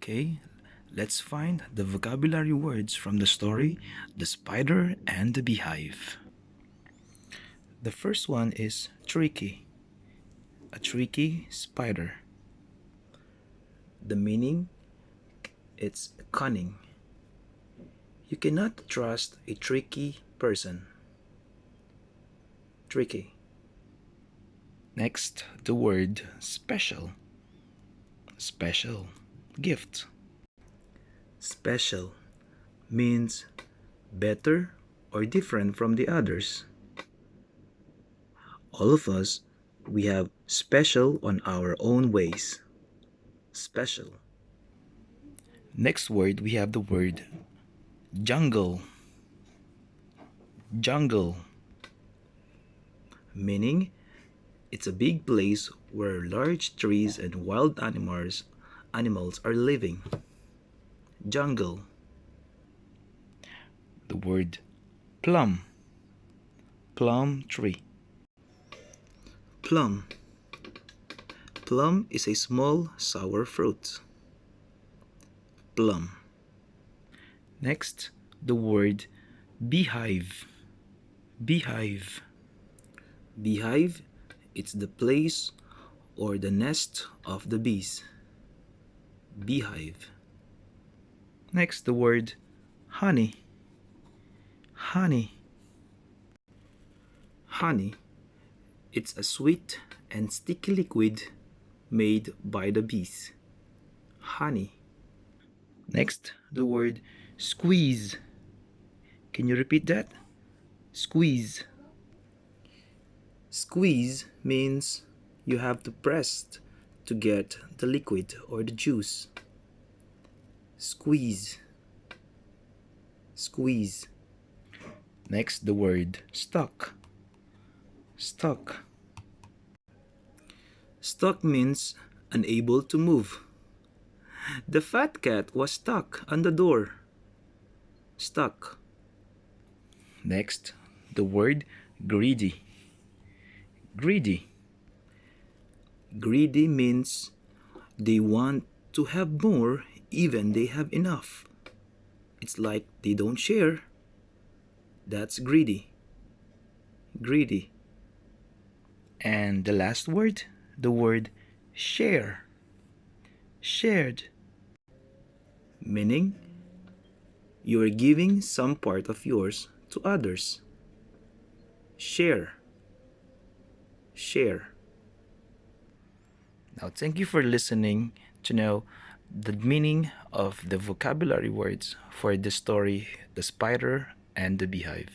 Okay, let's find the vocabulary words from the story The Spider and the Beehive. The first one is tricky. A tricky spider. The meaning, it's cunning. You cannot trust a tricky person. Tricky. Next, the word special. Special. Gift. Special means better or different from the others. All of us, we have special on our own ways. Special. Next word, we have the word jungle. Jungle. Meaning, it's a big place where large trees and wild animals are living. Jungle. The word plum. Plum tree. Plum. Plum is a small sour fruit. Plum. Next, the word beehive. Beehive. Beehive, it's the place or the nest of the bees. Beehive. Next, the word honey. Honey. Honey, it's a sweet and sticky liquid made by the bees. Honey. Next, the word squeeze. Can you repeat that? Squeeze. Squeeze means you have to press to get the liquid or the juice. Squeeze. Squeeze. Next, the word stuck. Stuck. Stuck means unable to move. The fat cat was stuck on the door. Stuck. Next, the word greedy. Greedy. Greedy means they want to have more even they have enough. It's like they don't share. That's greedy. Greedy. And the last word, the word share. Shared. Meaning, you are giving some part of yours to others. Share. Share. Now, thank you for listening to know the meaning of the vocabulary words for the story The Spider and the Beehive.